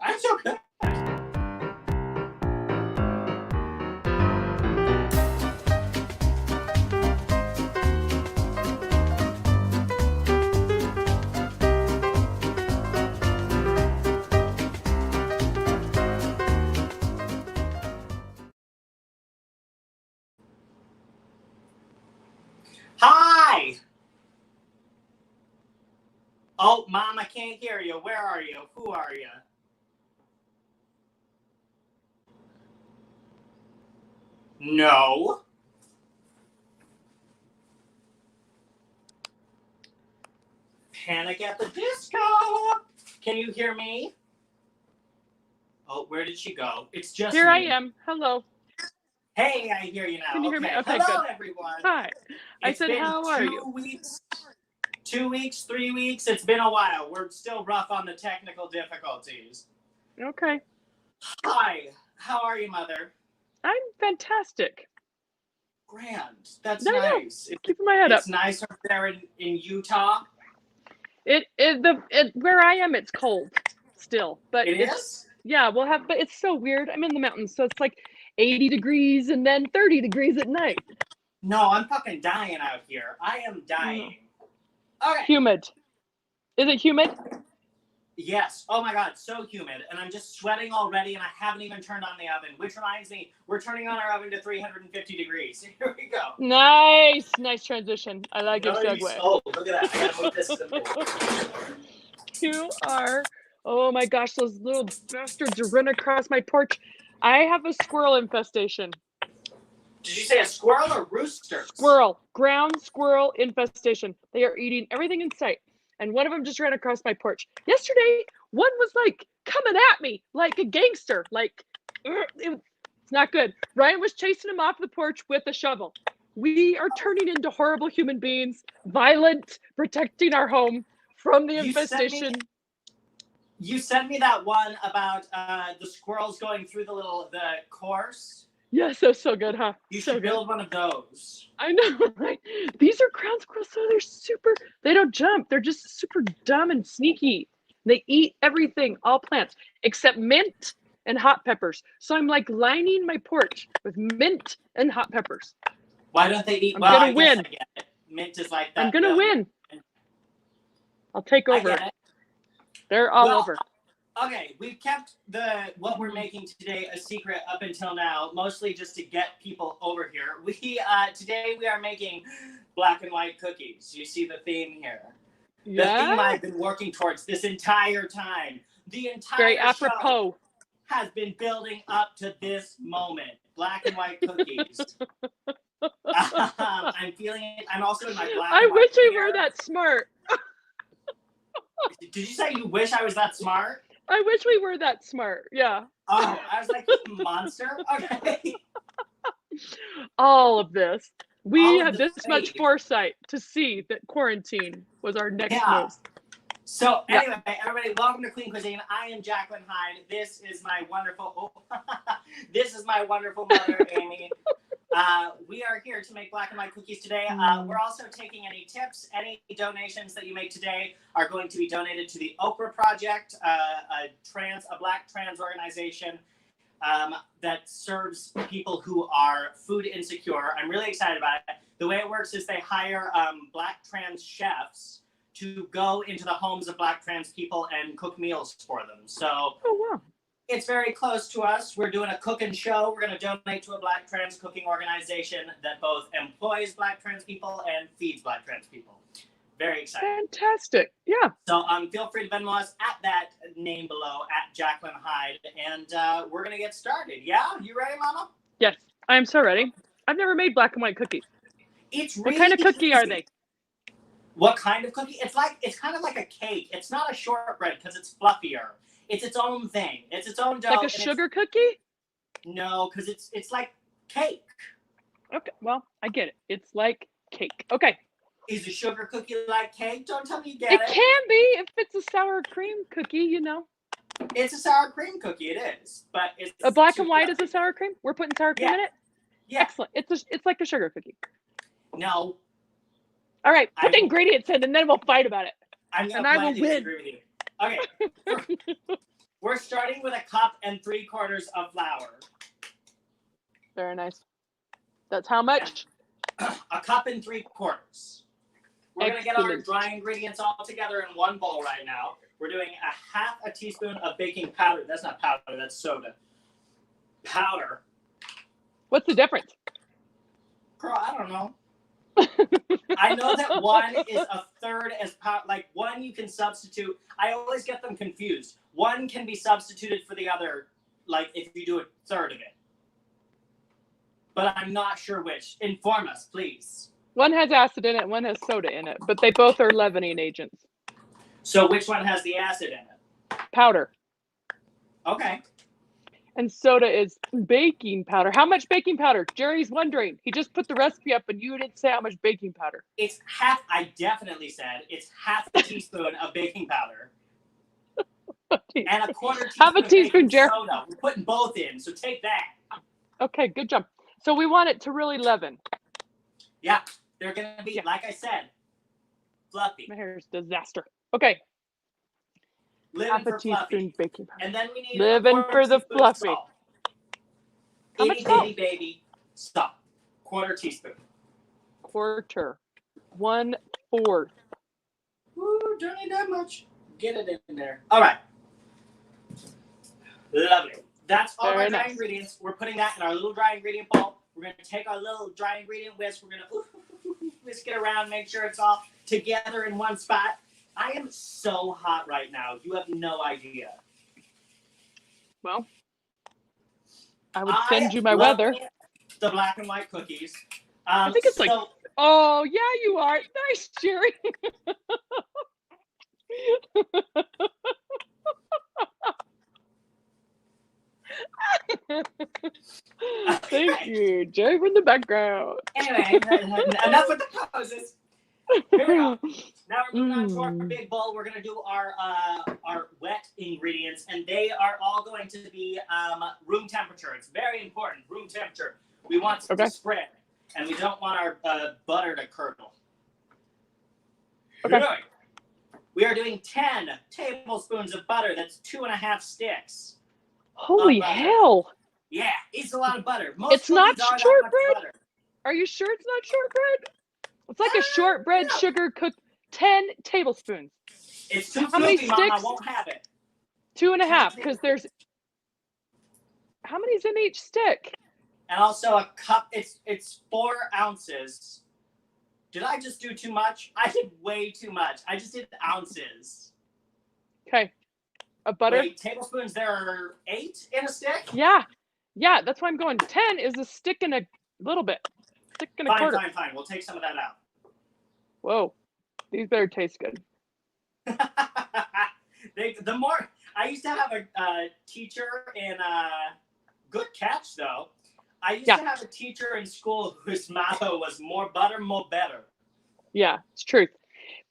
I'm so good. Hi! Oh, Mom, I can't hear you. Where are you? Who are you? No. Panic at the Disco! Can you hear me? Oh, where did she go? It's just Here me. I am. Hello. Hey, I hear you now. Can you hear me? Okay, Hello, good. everyone. Hi. I It's said, been how are 2 you? weeks, 2 weeks, 3 weeks. It's been a while. We're still rough on the technical difficulties. Okay. Hi. How are you, Mother? I'm fantastic. Grand. That's No, nice. keeping my head up. It's nice over there in Utah. Where I am, it's cold still, but It is? Yeah, but it's so weird. I'm in the mountains, so it's like 80 degrees and then 30 degrees at night. No, I'm fucking dying out here. I am dying. Okay. Humid. Is it humid? Yes. Oh my God, so humid. And I'm just sweating already, and I haven't even turned on the oven, which reminds me, we're turning on our oven to 350 degrees. Here we go. Nice transition. I like your Nice. segue. Oh, look at that. I gotta move this to the You are, oh my gosh, those little bastards are running across my porch. I have a squirrel infestation. Did you say a squirrel or rooster? Squirrel, ground squirrel infestation. They are eating everything in sight. And one of them just ran across my porch. Yesterday, one was like coming at me like a gangster. Like, it's not good. Ryan was chasing him off the porch with a shovel. We are turning into horrible human beings, violent, protecting our home from the infestation. You sent me that one about the squirrels going through the course. Yes, that was so good, huh? You should build one of those. I know, right? These are ground squirrels, so they don't jump. They're just super dumb and sneaky. They eat everything, all plants, except mint and hot peppers. So I'm like lining my porch with mint and hot peppers. Why don't they eat? I'm gonna win. I get it. Mint is like that. I'm gonna win. I'll take over. They're all over. Okay, we've kept what we're making today a secret up until now, mostly just to get people over here. Today we are making black and white cookies. You see the theme here. Yeah. The theme I've been working towards this entire time. The entire Very apropos. Show has been building up to this moment. Black and white cookies. I'm feeling it. I'm also in my black and white. I wish we were that smart. Did you say you wish I was that smart? I wish we were that smart. Yeah. Oh, I was like, monster? Okay. All of this. We had this much foresight to see that quarantine was our next move. So anyway, everybody, welcome to Queen Cuisine. I am Jacklynn Hyde. This is my wonderful mother, Amy. We are here to make black and white cookies today. We're also taking any tips. Any donations that you make today are going to be donated to the Okra Project, a black trans organization that serves people who are food insecure. I'm really excited about it. The way it works is they hire black trans chefs to go into the homes of black trans people and cook meals for them. So it's very close to us. We're doing a cooking show. We're going to donate to a black trans cooking organization that both employs black trans people and feeds black trans people. Very exciting. Fantastic. Yeah. So feel free to Venmo us at that name below, at Jacklynn Hyde, and we're going to get started. Yeah? You ready, Mama? Yes, I'm so ready. I've never made black and white cookies. What kind of cookie are they? What kind of cookie? It's kind of like a cake. It's not a shortbread because it's fluffier. It's its own thing. It's its own dough. Like a sugar cookie? No, because it's like cake. Okay, well, I get it. It's like cake. Okay. Is a sugar cookie like cake? Don't tell me you get it. It can be if it's a sour cream cookie, you know. It's a sour cream cookie, it is. But it's a black and white is a sour cream? We're putting sour cream in it? Yeah. Excellent. It's like a sugar cookie. No. All right, put the ingredients in and then we'll fight about it. I will win. Agree with you. Okay. We're we're starting with 1 cup and 3/4 of flour. Very nice. That's how much? 1 cup and 3/4. We're going to get our Excellent. dry ingredients all together in one bowl right now. We're doing 1/2 teaspoon of baking powder. That's not powder, that's soda. Powder. What's the difference? Girl, I don't know. I know that one is 1/3 as powder. Like, one you can substitute. I always get them confused. One can be substituted for the other, like if you do 1/3 of it. But I'm not sure which. Inform us, please. One has acid in it, one has soda in it, but they both are leavening agents. So which one has the acid in it? Powder. Okay. And soda is baking powder. How much baking powder? Jerry's wondering. He just put the recipe up and you didn't say how much baking powder. It's half. I definitely said it's 1/2 teaspoon of baking powder. And 1/4 teaspoon, Half a teaspoon, Jerry. soda. We're putting both in, so take that. Okay, good job. So we want it to really leaven. Yeah, they're gonna be, like I said, fluffy. My hair's disaster. Okay. Living Half a for teaspoon fluffy. baking powder. And then we need Living 1/4 for the teaspoon fluffy. Salt. How much Itty salt? bitty baby salt. 1/4 teaspoon. 1/4. 1/4. Ooh, don't need that much. Get it in there. All right. Lovely. That's all Very our dry nice. ingredients. We're putting that in our little dry ingredient bowl. We're going to take our little dry ingredient whisk. We're going to whisk it around, make sure it's all together in one spot. I am so hot right now. You have no idea. Well, I would send you my love weather. The black and white cookies. I think it's like, oh, yeah, you are. Nice, Jerry. Thank you, Jerry from the background. Anyway, enough with the poses. Here we go. Now we're moving on to our big bowl. We're going to do our wet ingredients, and they are all going to be room temperature. It's very important, room temperature. We want it to spread, and we don't want our butter to curdle. Okay. Good. We are doing 10 tablespoons of butter. That's 2.5 sticks. Holy hell. Yeah, it's a lot of butter. Most It's not cookies are that much shortbread? butter. Are you sure it's not shortbread? It's like a shortbread sugar cooked 10 tablespoons. It's too How many fluffy, Mom. I sticks? won't have it. 2.5, because there's, how many's in each stick? And also a cup. It's 4 ounces. Did I just do too much? I did way too much. I just did ounces. Okay. Of butter? Wait, tablespoons, there are 8 in a stick? Yeah. Yeah, that's why I'm going 10 is a stick and a little bit. Stick and a quarter. Fine. We'll take some of that out. Whoa. These better taste good. The more I used to have a teacher in good catch though. I used to have a teacher in school whose motto was more butter, more better. Yeah, it's truth.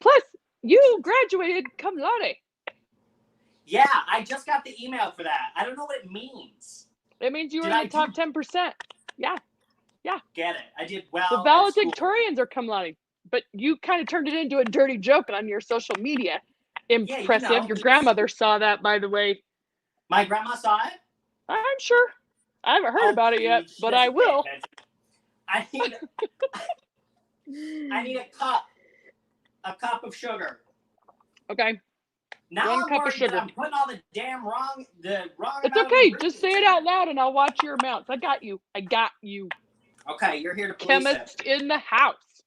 Plus, you graduated cum laude. Yeah, I just got the email for that. I don't know what it means. It means you were in the top 10%. Yeah. Get it. I did well. The valedictorians are cum laude. But you kind of turned it into a dirty joke on your social media. Impressive. Yeah, your grandmother saw that, by the way. My grandma saw it? I'm sure. I haven't heard about it yet, but I will. I need a cup of sugar. Okay. Now 1 cup of sugar. I'm putting all the wrong. It's okay. Just say it out loud and I'll watch your amounts. I got you. Okay, you're here to police Chemist in the house.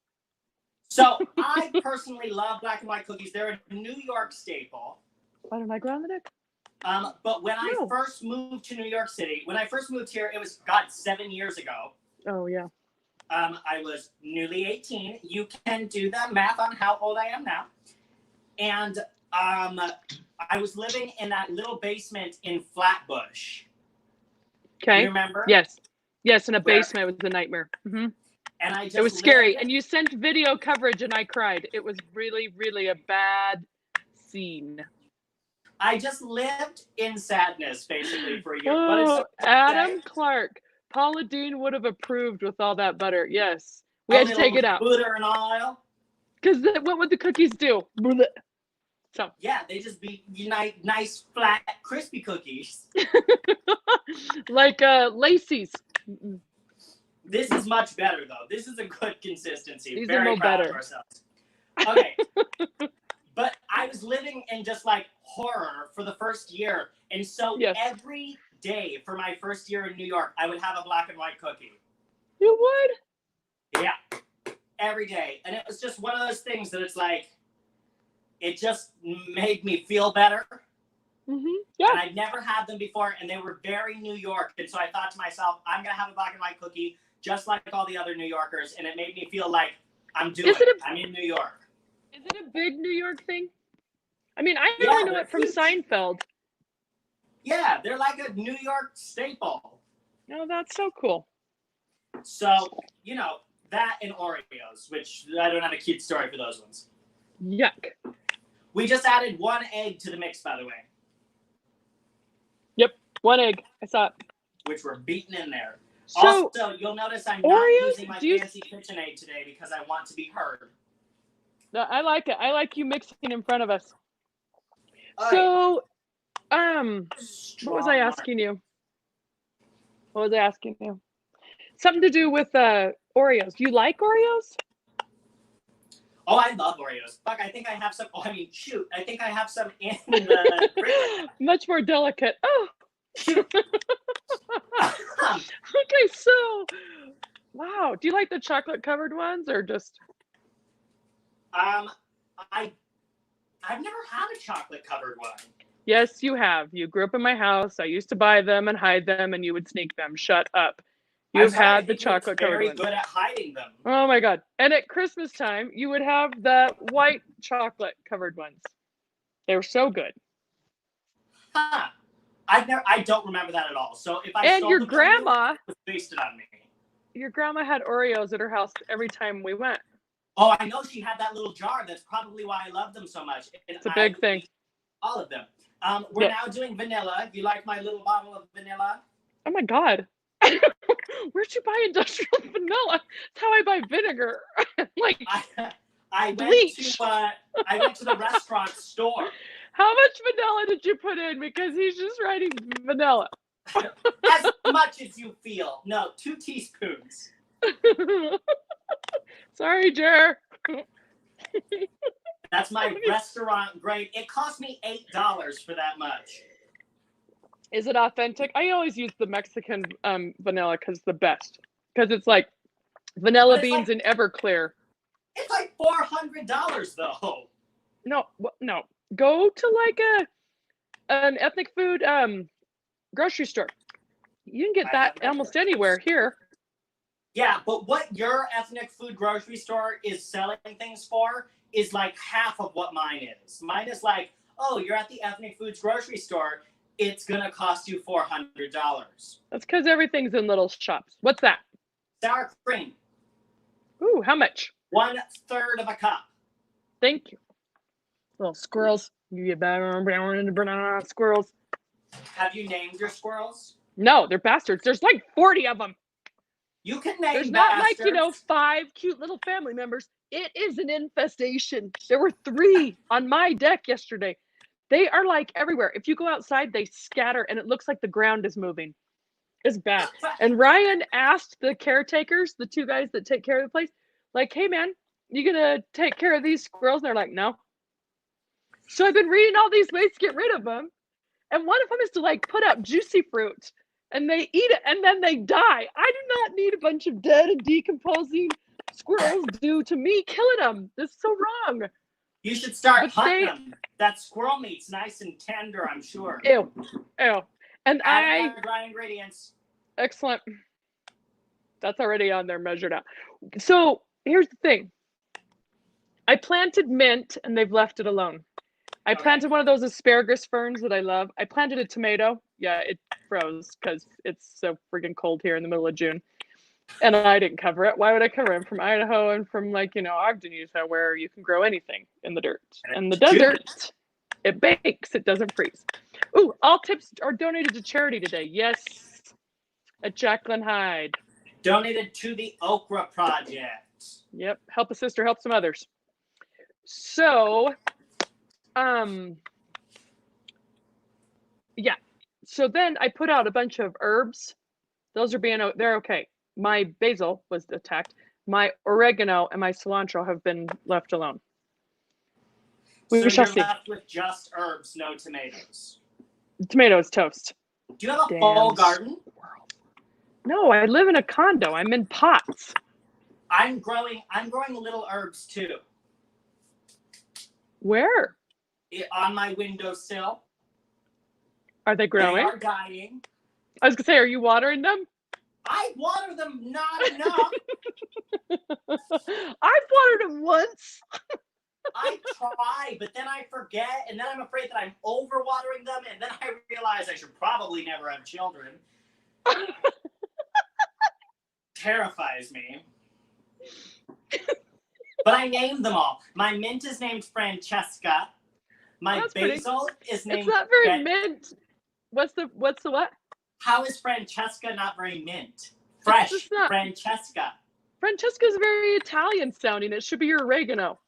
So I personally love black and white cookies. They're a New York staple. Why don't I ground the neck? But when I first moved to New York City, when I first moved here, it was 7 years ago. Oh yeah. I was newly 18. You can do the math on how old I am now. And I was living in that little basement in Flatbush. Okay. You remember? Yes, in a basement. It was a nightmare. Mm-hmm. And I just it was scary. And you sent video coverage and I cried. It was really, really a bad scene. I just lived in sadness, basically, for a year. Oh, Adam Clark. Paula Dean would have approved with all that butter. Yes. We had to take it out. Butter and oil. Because what would the cookies do? So yeah, they just be nice, flat, crispy cookies. like Lacey's. This is much better, though. This is a good consistency. These are Very no proud better. of ourselves. Okay. But I was living in just like horror for the first year. And so Yes. every day for my first year in New York, I would have a black and white cookie. You would? Yeah. Every day. And it was just one of those things that it's like, it just made me feel better. Yeah. And I'd never had them before, and they were very New York. And so I thought to myself, I'm going to have a black and white cookie just like all the other New Yorkers. And it made me feel like I'm doing it. I'm in New York. Is it a big New York thing? I mean, I Yeah, only know they're it from huge. Seinfeld. Yeah, they're like a New York staple. Oh, that's so cool. So, you know, that and Oreos, which I don't have a cute story for those ones. Yuck. We just added 1 egg to the mix, by the way, Yep, 1 egg. I saw it. which we're beating in there. So, Also, you'll notice I'm Oreos, not using my do you- fancy KitchenAid today because I want to be heard. I like it. I like you mixing in front of us. All So, right. what was I asking you? Something to do with Oreos. Do you like Oreos? Oh, I love Oreos. Fuck, I think I have some. Oh, I mean, shoot. I think I have some in the fridge. Much more delicate. Oh. Shoot. Okay, so, wow. Do you like the chocolate covered ones or just? I've never had a chocolate covered one. Yes, you have. You grew up in my house. I used to buy them and hide them, and you would sneak them. Shut up. You've had the chocolate covered Very ones. good at hiding them. Oh my God. And at Christmas time, you would have the white chocolate covered ones. They were so good. Huh. I don't remember that at all. So if I And stole your them from you, grandma, it was wasted on me. your grandma had Oreos at her house every time we went. Oh, I know she had that little jar. That's probably why I love them so much. And It's a big thing. All of them. We're now doing vanilla. You like my little bottle of vanilla? Oh my God. Where'd you buy industrial vanilla? That's how I buy vinegar. Like, I bleach. went to the restaurant store. How much vanilla did you put in? Because he's just writing vanilla. As much as you feel. No, 2 teaspoons. Sorry, Jer. That's my restaurant grade. It cost me $8 for that much. Is it authentic? I always use the Mexican vanilla because it's the best. Because it's like vanilla beans in Everclear. It's like $400 though. No. Go to like an ethnic food grocery store. You can get that almost anywhere here. Yeah, but what your ethnic food grocery store is selling things for is like half of what mine is. Mine is like, oh, you're at the ethnic foods grocery store. It's going to cost you $400. That's because everything's in little shops. What's that? Sour cream. Ooh, how much? 1/3 of a cup. Thank you. Little squirrels. You squirrels. Have you named your squirrels? No, they're bastards. There's like 40 of them. You can name There's not bastards. like, 5 cute little family members. It is an infestation. There were 3 on my deck yesterday. They are like everywhere. If you go outside, they scatter and it looks like the ground is moving. It's bad. And Ryan asked the caretakers, the 2 guys that take care of the place, like, hey man, you gonna take care of these squirrels? And they're like, no. So I've been reading all these ways to get rid of them. And one of them is to like put out juicy fruit and they eat it and then they die. I do not need a bunch of dead and decomposing squirrels due to me killing them. This is so wrong. You should start hunting them. That squirrel meat's nice and tender, I'm sure. Ew. And dry ingredients. Excellent. That's already on there, measured out. So here's the thing. I planted mint and they've left it alone. I planted one of those asparagus ferns that I love. I planted a tomato. Yeah, it froze because it's so freaking cold here in the middle of June. And I didn't cover it. Why would I cover it? I'm from Idaho and from Ogden, Utah, where you can grow anything in the dirt. And the desert, it bakes. It doesn't freeze. Ooh, all tips are donated to charity today. Yes, at Jacklynn Hyde. Donated to the Okra Project. Yep, help a sister, help some others. So, Yeah. So then I put out a bunch of herbs. Those are they're okay. My basil was attacked. My oregano and my cilantro have been left alone. So We shall you're see. left with just herbs, no tomatoes. Tomatoes toast. Do you have a full garden? No, I live in a condo. I'm in pots. I'm growing little herbs too. Where? On my windowsill. Are they growing? They are dying. I was gonna say, are you watering them? I water them not enough. I've watered them once. I try, but then I forget, and then I'm afraid that I'm overwatering them, and then I realize I should probably never have children. Terrifies me. But I named them all. My mint is named Francesca. My basil is named. It's not very mint. What's the what? How is Francesca not very mint? Fresh. Francesca. Francesca is very Italian sounding. It should be your oregano.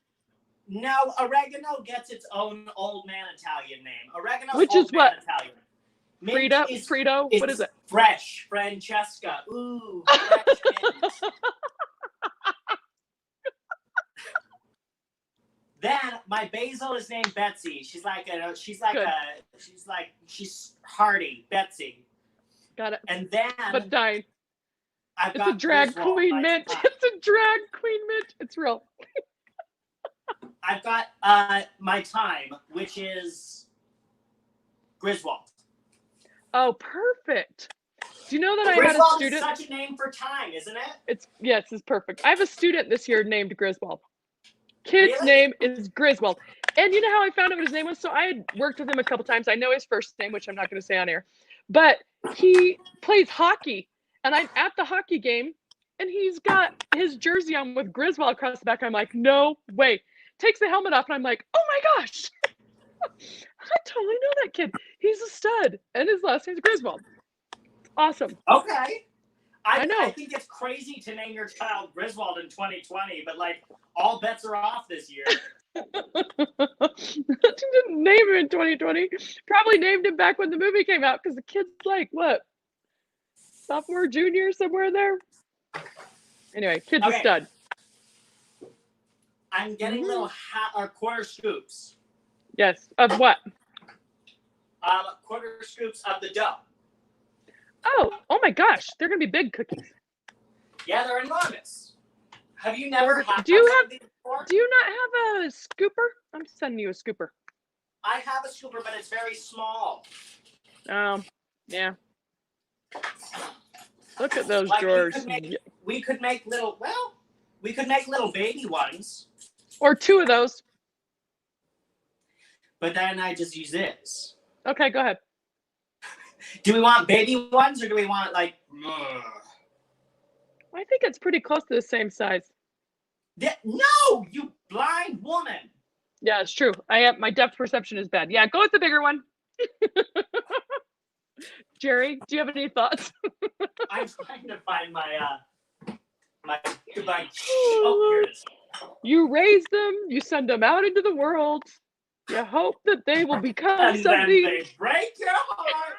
No, oregano gets its own old man Italian name. Oregano, which is what? Italian. Frito. What is it? Fresh, Francesca. Ooh, fresh mint. Then my basil is named Betsy. She's hearty, Betsy. Got it. And then but dying. It's a drag queen mint. It's a drag queen mint. It's real. I've got my thyme, which is Griswold. Oh, perfect. Do you know that Griswold I had a student? Is such a name for thyme, isn't it? It's perfect. I have a student this year named Griswold. Kid's name is Griswold. And you know how I found out what his name was? So I had worked with him a couple times. I know his first name, which I'm not going to say on air. But he plays hockey. And I'm at the hockey game, and he's got his jersey on with Griswold across the back. I'm like, no way. Takes the helmet off, and I'm like, oh my gosh. I totally know that kid. He's a stud. And his last name's Griswold. Awesome. Okay. I know. I think it's crazy to name your child Griswold in 2020, but like all bets are off this year. Didn't name him in 2020. Probably named him back when the movie came out because the kid's like, what? Sophomore, junior, somewhere there? Anyway, kid's a stud. I'm getting little quarter scoops. Yes. Of what? Quarter scoops of the dough. Oh my gosh. They're going to be big cookies. Yeah, they're enormous. Have you never had Do you not have a scooper? I'm sending you a scooper. I have a scooper, but it's very small. Yeah. Look at those drawers. We could make little baby ones. Or two of those. But then I just use this. Okay, go ahead. Do we want baby ones or do we want like... I think it's pretty close to the same size. No, you blind woman. Yeah, it's true. My depth perception is bad. Yeah, go with the bigger one. Jerry, do you have any thoughts? I'm trying to find my oh, here it is. You raise them, you send them out into the world. You hope that they will become and something. Then they break your heart.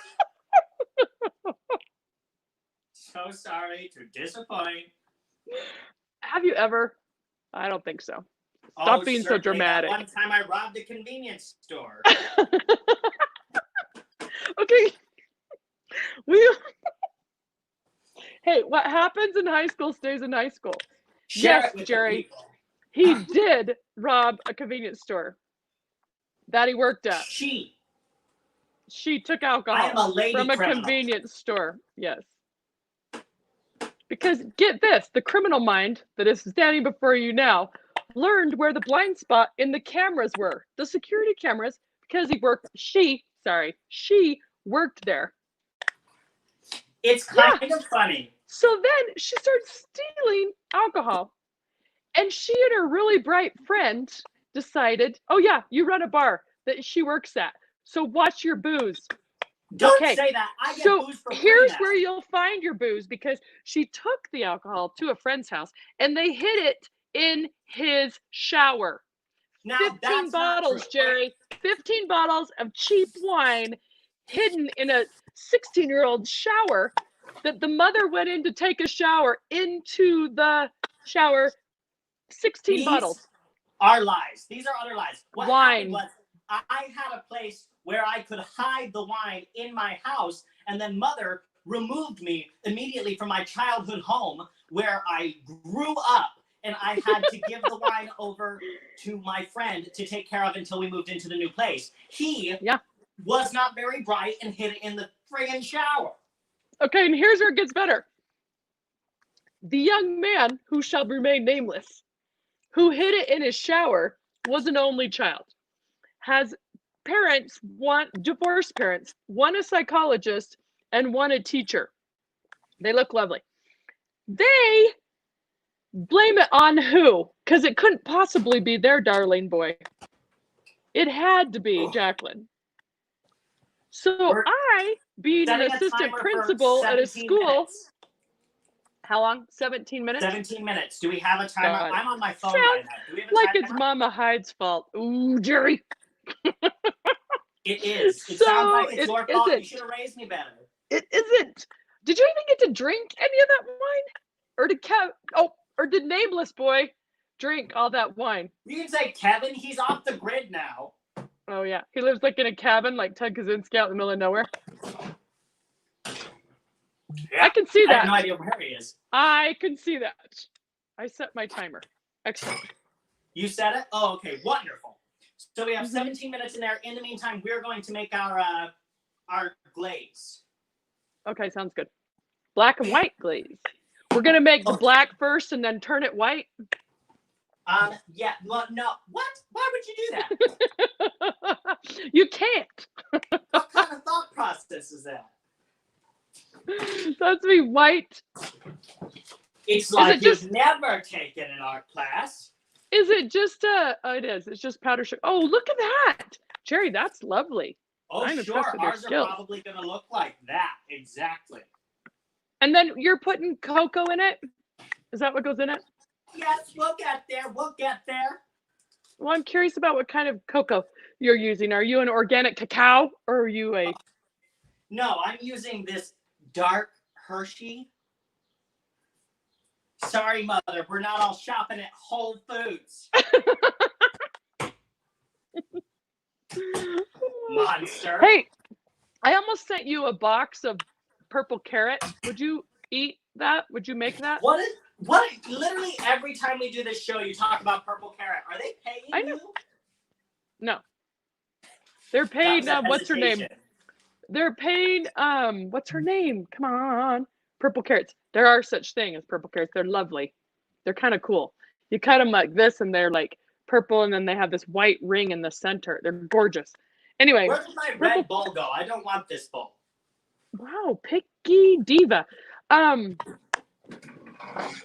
So sorry to disappoint. Have you ever? I don't think so. Stop being so dramatic. One time I robbed a convenience store. Okay. Hey, what happens in high school stays in high school. Yes, Jerry. He did rob a convenience store that he worked at. She took alcohol from a convenience store. Yes. Because get this, the criminal mind that is standing before you now learned where the blind spot in the cameras were, the security cameras, because she worked there. It's kind of funny. So then she starts stealing alcohol. And she and her really bright friend decided, oh yeah, you run a bar that she works at. So watch your booze. Don't say that. I get booze for free here's now. where you'll find your booze, because she took the alcohol to a friend's house and they hid it in his shower, Now 15 that's bottles, not true. Jerry. 15 bottles of cheap wine hidden in a 16-year-old shower that the mother went in to take a shower into the shower. 16 These bottles. are lies. These are utter lies. What happened Wine. was I had a place where I could hide the wine in my house, and then mother removed me immediately from my childhood home where I grew up, and I had to give the wine over to my friend to take care of until we moved into the new place. He was not very bright and hid it in the friggin' shower. Okay, and here's where it gets better. The young man, who shall remain nameless, who hid it in his shower, was an only child. Has parents, one divorced parents, one a psychologist, and one a teacher. They look lovely. They blame it on who? Because it couldn't possibly be their darling boy. It had to be Jacklynn. So I, being an assistant principal at a school, minutes. How long? 17 minutes? 17 minutes. Do we have a timer? God. I'm on my phone Sounds right now. Do we have a like timer? it's Mama Hyde's fault. Ooh, Jerry. It is. It So sounds like it's your fault. You isn't. should have raised me better. It isn't. Did you even get to drink any of that wine? Or did or did Nameless Boy drink all that wine? You can say Kevin. He's off the grid now. Oh yeah, he lives like in a cabin, like Ted Kaczynski out in the middle of nowhere. Yeah, I can see that. I have no idea where he is. I can see that. I set my timer. Excellent. You said it? Oh, okay. Wonderful. So we have 17 minutes in there. In the meantime, we're going to make our glaze. Okay, sounds good. Black and white glaze. We're gonna make the black first and then turn it white. Yeah. Well, no. What? Why would you do that? You can't. What kind of thought process is that? That's me white. It's like you've never taken an art class. Is it just it is. It's just powder sugar. Oh, look at that. Jerry, that's lovely. Oh, I'm sure. Ours are probably going to look like that. Exactly. And then you're putting cocoa in it? Is that what goes in it? Yes, we'll get there. We'll get there. Well, I'm curious about what kind of cocoa you're using. Are you an organic cacao or are you a... No, I'm using this dark Hershey. Sorry, Mother. We're not all shopping at Whole Foods. Monster. Hey, I almost sent you a box of purple carrot. Would you eat that? Would you make that? What? Literally every time we do this show, you talk about purple carrot. Are they paying you? No. They're paid, what's her name? They're paid, what's her name? Come on. Purple carrots. There are such thing as purple carrots. They're lovely. They're kind of cool. You cut them like this and they're like purple and then they have this white ring in the center. They're gorgeous. Anyway. Where did my red bowl go? I don't want this bowl. Wow, picky diva.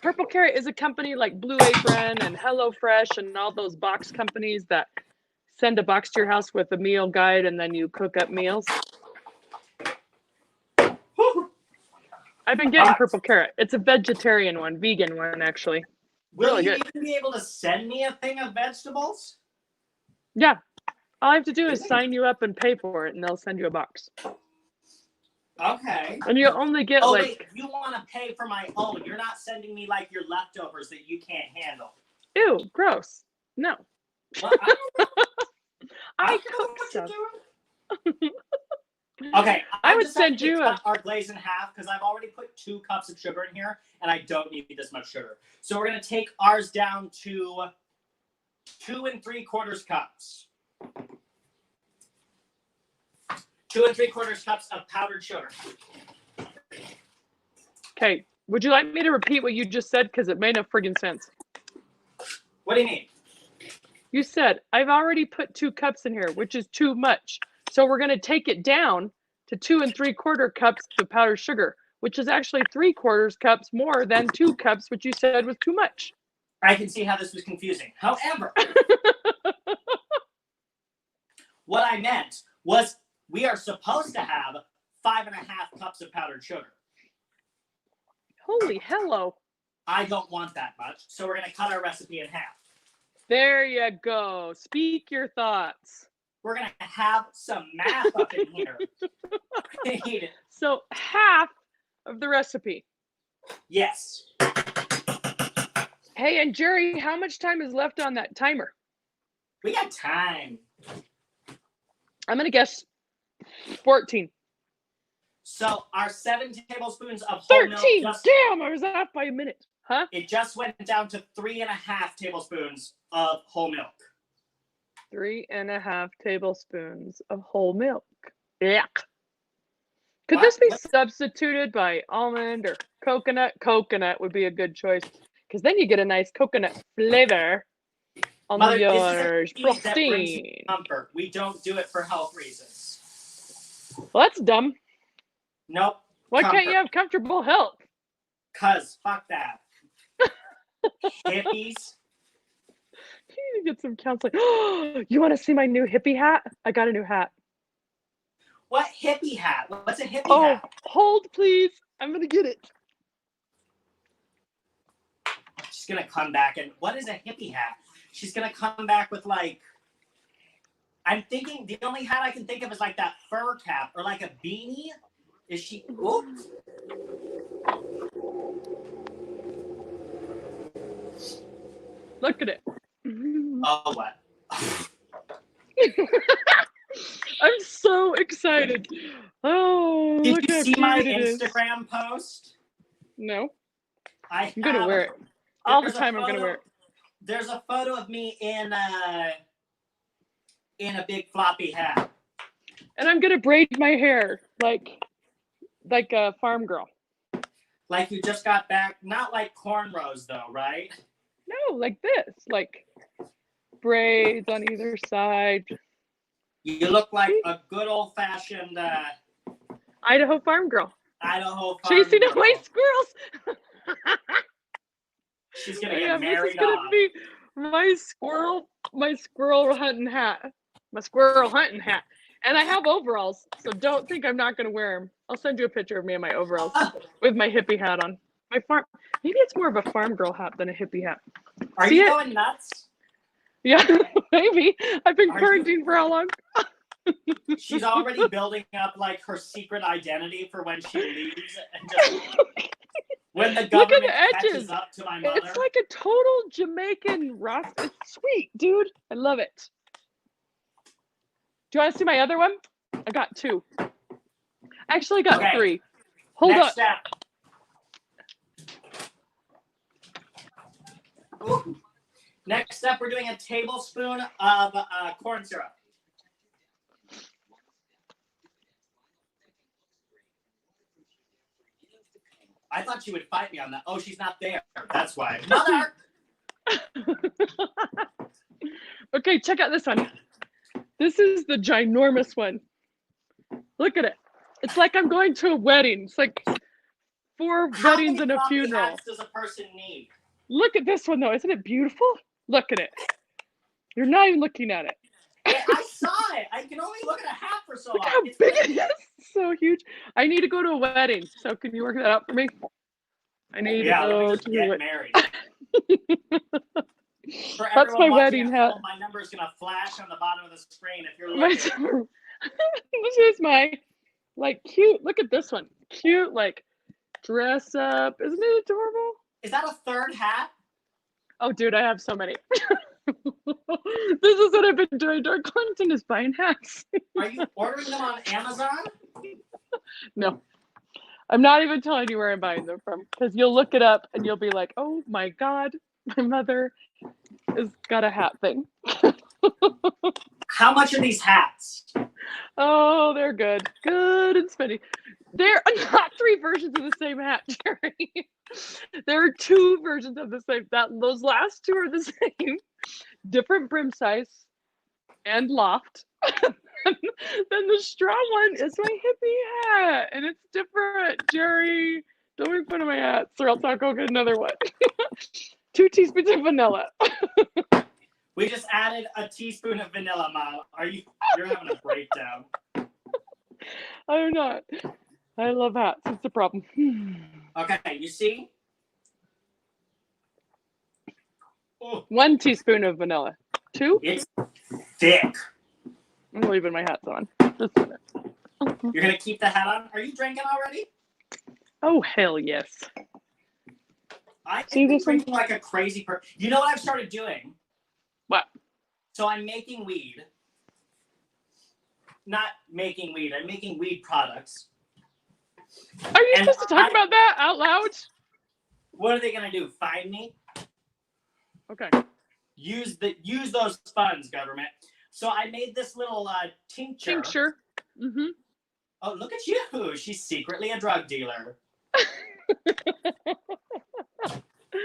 Purple Carrot is a company like Blue Apron and HelloFresh and all those box companies that send a box to your house with a meal guide and then you cook up meals. I've been getting Purple Carrot. It's a vegetarian one, vegan one actually. Will you even be able to send me a thing of vegetables? Yeah. All I have to do is sign you up and pay for it and they'll send you a box. Okay. And you only get wait, you want to pay for my own. You're not sending me like your leftovers that you can't handle. Ew, gross. No. Well, I cook stuff. Okay, I would send you our glaze in half because I've already put 2 cups of sugar in here and I don't need this much sugar. So we're going to take ours down to 2 3/4 cups. 2 3/4 cups of powdered sugar. Okay. Would you like me to repeat what you just said? Because it made no friggin' sense. What do you mean? You said, I've already put 2 cups in here, which is too much. So we're going to take it down to 2 3/4 cups of powdered sugar, which is actually 3/4 cups more than 2 cups, which you said was too much. I can see how this was confusing. However, what I meant was we are supposed to have 5.5 cups of powdered sugar. Holy hello. I don't want that much, so we're going to cut our recipe in half. There you go. Speak your thoughts. We're going to have some math up in here. So half of the recipe. Yes. Hey, and Jerry, how much time is left on that timer? We got time. I'm going to guess 14. So our 7 tablespoons of whole milk. 13! Damn, I was off by a minute. Huh? It just went down to 3.5 tablespoons of whole milk. 3.5 tablespoons of whole milk. Yeah. Could this be substituted by almond or coconut? Coconut would be a good choice because then you get a nice coconut flavor on Mother, your frosting. Comfort. We don't do it for health reasons. Well, that's dumb. Nope. Why can't you have comfortable health? Cause fuck that. Hippies. You need to get some counseling. You want to see my new hippie hat? I got a new hat. What hippie hat? What's a hippie hat? Oh, hold please. I'm gonna get it. She's gonna come back and what is a hippie hat? She's gonna come back with like, I'm thinking the only hat I can think of is like that fur cap or like a beanie. Is she? Ooh. Look at it. Oh, what? I'm so excited. Oh, did you see my Instagram post? No. I'm gonna wear it all the time. I'm gonna wear it. There's a photo of me in a big floppy hat, and I'm gonna braid my hair like a farm girl. Like you just got back, not like cornrows though, right? No, like this, like braids on either side. You look like a good old-fashioned Idaho farm girl. Idaho farm chasing girl. Away squirrels. She's gonna get married. This is gonna be my squirrel hunting hat. My squirrel hunting hat. And I have overalls, so don't think I'm not gonna wear them. I'll send you a picture of me in my overalls with my hippie hat on. Maybe it's more of a farm girl hat than a hippie hat. Are you going nuts? Yeah, maybe. I've been quarantined for how long? She's already building up like her secret identity for when she leaves, and just when the government catches up to my mother. It's like a total Jamaican Ross. It's sweet, dude. I love it. Do you want to see my other one? I got 2. Actually, I got 3. Hold up. Step. Ooh. Next up, we're doing a tablespoon of corn syrup. I thought she would fight me on that. Oh, she's not there. That's why. Mother! Okay, check out this one. This is the ginormous one. Look at it. It's like I'm going to a wedding. It's like 4 weddings and a funeral. How many does a person need? Look at this one, though. Isn't it beautiful? Look at it. You're not even looking at it. Yeah, I saw it. I can only look at a hat for so long. Look how big it is. So huge. I need to go to a wedding. So can you work that out for me? I need to go to get married. That's my wedding hat. Home, my number is going to flash on the bottom of the screen if you're looking. This is my, like, cute. Look at this one. Cute, like, dress up. Isn't it adorable? Is that a third hat? Oh, dude, I have so many. This is what I've been doing during quarantine, is buying hats. Are you ordering them on Amazon? No. I'm not even telling you where I'm buying them from, because you'll look it up and you'll be like, oh my God, my mother has got a hat thing. How much are these hats? Oh, they're good. Good and spendy. There are not 3 versions of the same hat, Jerry. There are 2 versions of the same. Those last 2 are the same. Different brim size and loft. Then the straw one is my hippie hat, and it's different. Jerry, don't make fun of my hats, or else I'll go get another one. 2 teaspoons of vanilla. We just added a teaspoon of vanilla, Mom. You're having a breakdown. I'm not. I love hats. It's a problem. Okay, you see? 1 teaspoon of vanilla. 2? It's thick. I'm leaving my hats on. Just a minute. You're gonna keep the hat on? Are you drinking already? Oh, hell yes. I've See been this one? drinking like a crazy person. You know what I've started doing? What? So I'm making weed. Not making weed. I'm making weed products. Are you And supposed to talk about that out loud? What are they gonna do? Fine me? Okay. Use those funds, government. So I made this little tincture. Tincture. Mm-hmm. Oh, look at you! She's secretly a drug dealer.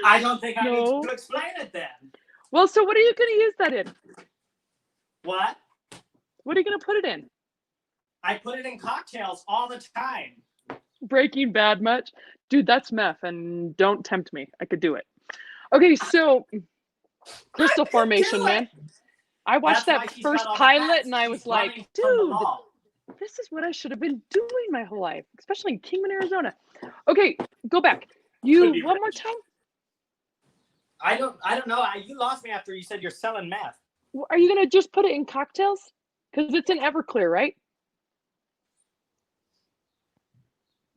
I don't think I need to explain it then. Well, so what are you going to use that in? What? What are you going to put it in? I put it in cocktails all the time. Breaking Bad much? Dude, that's meth, and don't tempt me. I could do it. Okay, so Crystal Formation, man. I watched that first pilot, and I was like, dude, this is what I should have been doing my whole life, especially in Kingman, Arizona. Okay, go back. You one more time? I don't know. You lost me after you said you're selling meth. Are you gonna just put it in cocktails? Because it's in Everclear, right?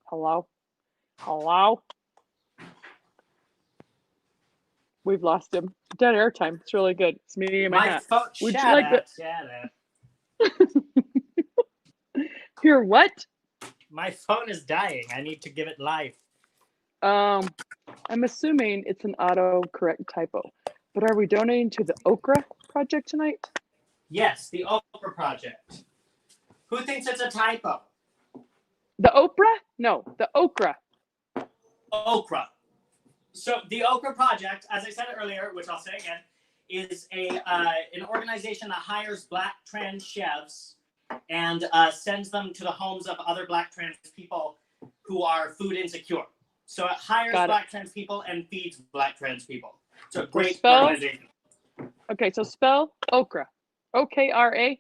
Hello? Hello? We've lost him. Dead air time. It's really good. It's me and my hat. Would you like it? Here, what? My phone is dying. I need to give it life. I'm assuming it's an autocorrect typo. But are we donating to the Okra project tonight? Yes, the Okra project. Who thinks it's a typo? The Oprah? No, the Okra. Okra. So the Okra project, as I said earlier, which I'll say again, is an organization that hires Black trans chefs and sends them to the homes of other Black trans people who are food insecure. So it hires Black trans people and feeds Black trans people. So a great organization. Okay, so spell Okra. O-K-R-A?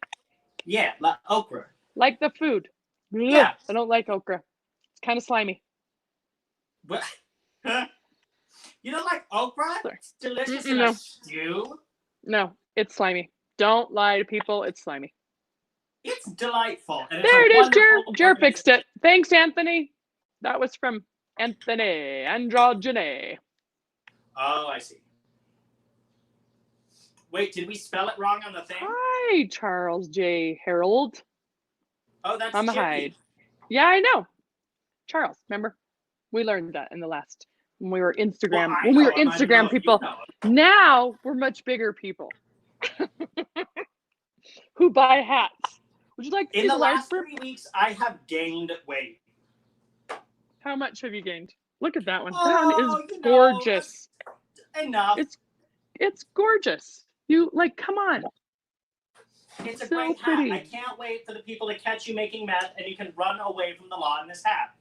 Yeah, like okra. Like the food. Yeah. I don't like okra. It's kind of slimy. But you don't like okra? Sorry. It's delicious in a stew. No, it's slimy. Don't lie to people. It's slimy. It's delightful. And there it is, Jer fixed it. Thanks, Anthony. That was from Anthony Androgene. Oh, I see. Wait, did we spell it wrong on the thing? Hi, Charles J. Harold. Oh, that's I'm a Hyde. Yeah, I know. Charles, remember? We learned that in the last when we were Instagram. Well, when we were Instagram people. Now we're much bigger people who buy hats. Would you like to see the last 3 weeks, I have gained weight. How much have you gained? Look at that one. Oh, that one is gorgeous. Enough. It's gorgeous. You come on. It's a great hat. I can't wait for the people to catch you making meth, and you can run away from the law in this hat.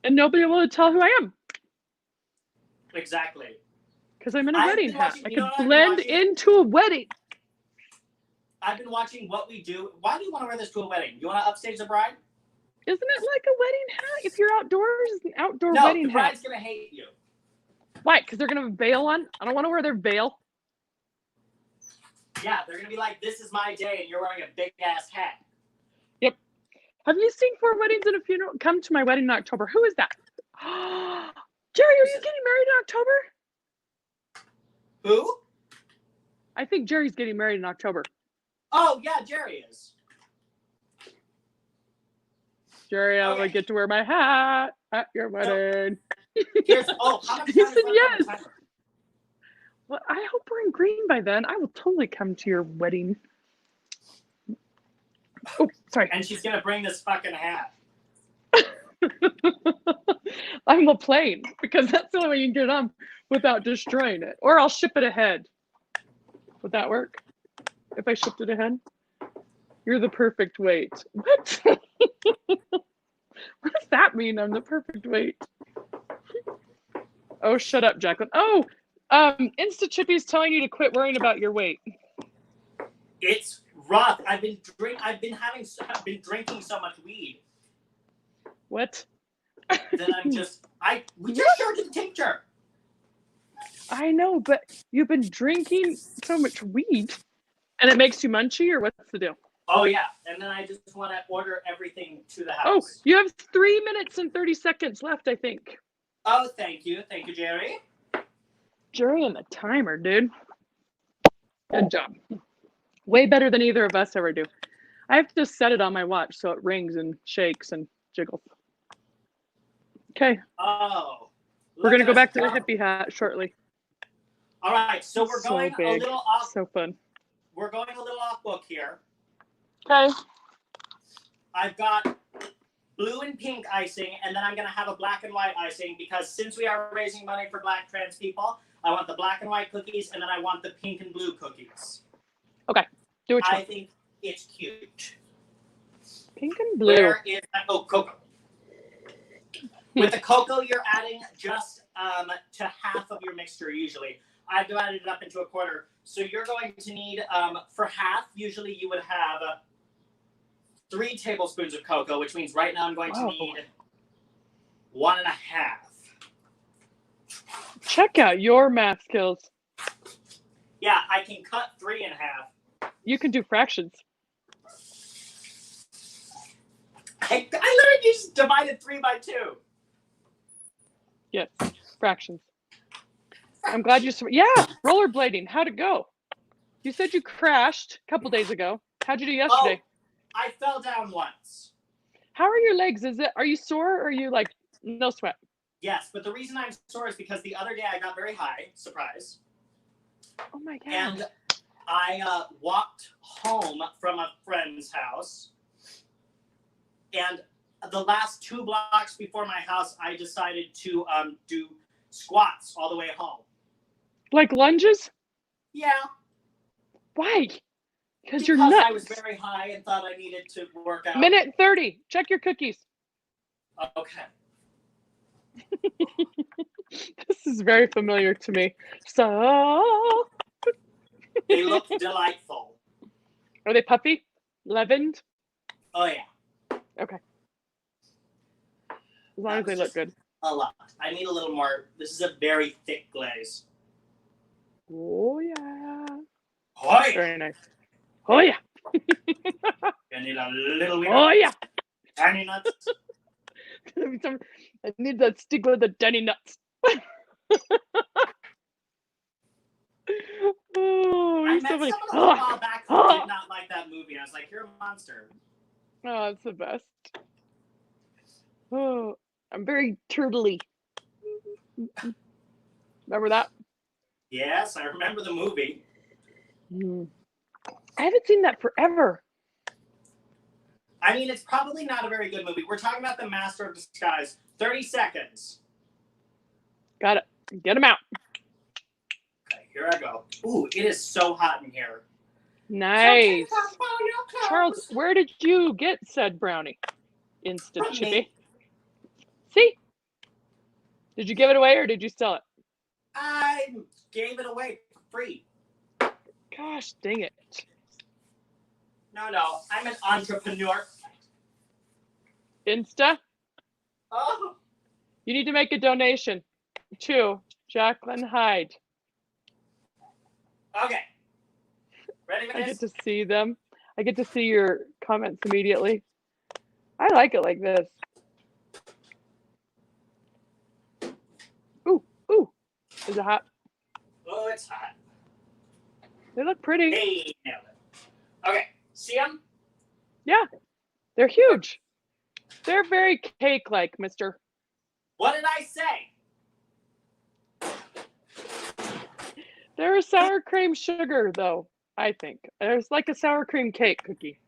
And nobody will tell who I am. Exactly. Because I'm in a wedding hat. I can blend into a wedding. I've been watching What We Do. Why do you want to wear this to a wedding? You want to upstage the bride? Isn't it like a wedding hat? If you're outdoors, it's an outdoor wedding hat. No, the bride's going to hate you. Why? Because they're going to have a veil on? I don't want to wear their veil. Yeah, they're going to be like, this is my day, and you're wearing a big-ass hat. Yep. Have you seen 4 Weddings and a Funeral? Come to my wedding in October. Who is that? Jerry, are you getting married in October? Who? I think Jerry's getting married in October. Oh, yeah, Jerry is. Jerry, I get to wear my hat at your wedding. How much he said yes. Well, I hope we're in green by then. I will totally come to your wedding. Oh, sorry. And she's going to bring this fucking hat. I'm a plane because that's the only way you can get it on without destroying it. Or I'll ship it ahead. Would that work? If I shipped it ahead? You're the perfect weight. What? What does that mean? I'm the perfect weight. Oh, shut up, Jacklyn. Oh, Insta Chippy's telling you to quit worrying about your weight. It's rough. I've been drinking so much weed. What? Then we just started the tincture. I know, but you've been drinking so much weed, and it makes you munchy, or what's the deal? Oh yeah, and then I just want to order everything to the Oh, house. you have 3 minutes and 30 seconds left, I think. Oh, thank you, Jerry. Jerry and the timer, dude. Good job. Way better than either of us ever do. I have to just set it on my watch so it rings and shakes and jiggles. Okay. Oh. We're going to go back to the hippie hat shortly. All right, so we're going a little off. So fun. We're going a little off book here. Okay. I've got blue and pink icing, and then I'm going to have a black and white icing because since we are raising money for Black trans people, I want the black and white cookies, and then I want the pink and blue cookies. Okay. Do it. I think it's cute. Pink and blue. Where is that? Oh, cocoa. With the cocoa, you're adding just to half of your mixture usually. I've divided it up into a quarter. So you're going to need, for half, usually you would have 3 tablespoons of cocoa, which means right now I'm going to need 1.5. Check out your math skills. Yeah, I can cut 3 in half. You can do fractions. I literally just divided 3 by 2. Yes, fractions. I'm glad you. Yeah, rollerblading. How'd it go? You said you crashed a couple days ago. How'd you do yesterday? Oh, I fell down once. How are your legs? Are you sore or are you like no sweat? Yes, but the reason I'm sore is because the other day I got very high. Surprise. Oh my god. And I walked home from a friend's house. And the last 2 blocks before my house, I decided to do squats all the way home. Like lunges? Yeah. Why? Because you're nuts. Because I was very high and thought I needed to work out. Minute 30. Check your cookies. Okay. This is very familiar to me. So. They look delightful. Are they puffy? Leavened? Oh, yeah. Okay. As long as they look good. A lot. I need a little more. This is a very thick glaze. Oh, yeah. Oh, yeah. Very nice. Oh, yeah. I need a little bit. Oh, yeah. Tiny nuts. I need that stick with the tiny nuts. Oh, I you're met so funny. someone a little while back who did not like that movie. I was like, you're a monster. Oh, it's the best. Oh, I'm very turtly. Remember that? Yes, I remember the movie. I haven't seen that forever. I mean, it's probably not a very good movie. We're talking about The Master of Disguise. 30 seconds. Got it. Get them out. Okay, here I go. Ooh, it is so hot in here. Nice. Charles, where did you get said brownie? Instant chippy. See? Did you give it away or did you sell it? I gave it away for free. Gosh, dang it. No, I'm an entrepreneur. Insta? Oh. You need to make a donation to Jacklynn Hyde. Okay. Ready for this? I get to see them. I get to see your comments immediately. I like it like this. Ooh. Is it hot? Oh, it's hot. They look pretty. Hey, nailed it. Okay, see them? Yeah, they're huge. They're very cake-like, mister. What did I say? They're a sour cream sugar, though, I think. There's like a sour cream cake cookie.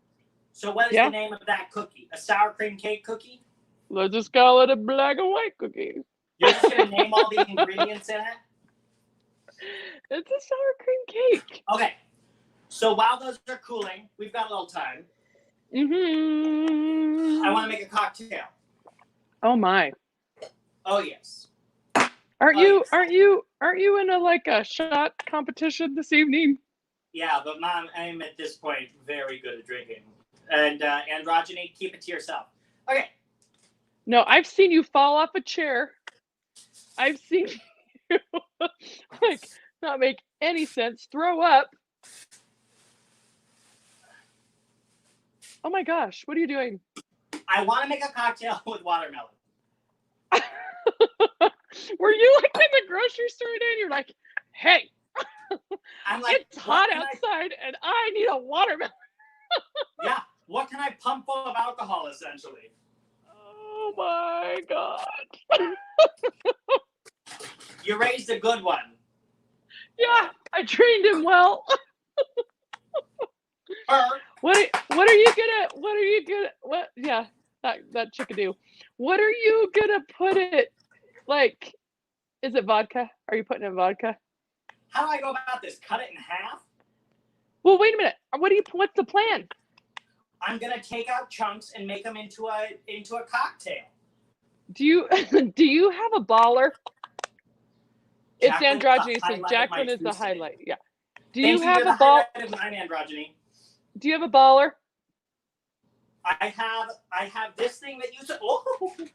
So what is the name of that cookie? A sour cream cake cookie? Let's just call it a black and white cookie. You're just going to name all the ingredients in it? It's a sour cream cake. Okay. So while those are cooling, we've got a little time. Mm-hmm. I want to make a cocktail. Oh my. Oh yes. Aren't you in a shot competition this evening? Yeah, but Mom, I'm at this point very good at drinking. And androgyny, keep it to yourself. Okay. No, I've seen you fall off a chair. I've seen you Like, not make any sense. Throw up. Oh my gosh, what are you doing? I want to make a cocktail with watermelon. Were you like in the grocery store today and you're like, hey, I'm like, it's hot outside and I need a watermelon. Yeah, what can I pump full of alcohol, essentially? Oh my God. You raised a good one. Yeah, I trained him well. What are you gonna yeah, that chickadee. What are you gonna put it, like, is it vodka? Are you putting in vodka? How do I go about this? Cut it in half? Well, wait a minute. What's the plan? I'm gonna take out chunks and make them into a cocktail. Do you have a baller? It's Jacklynn, androgyny, so Jacklynn is the highlight. Yeah. Do you have a ball? I'm androgyny. Do you have a baller? I have this thing that you said. Oh. When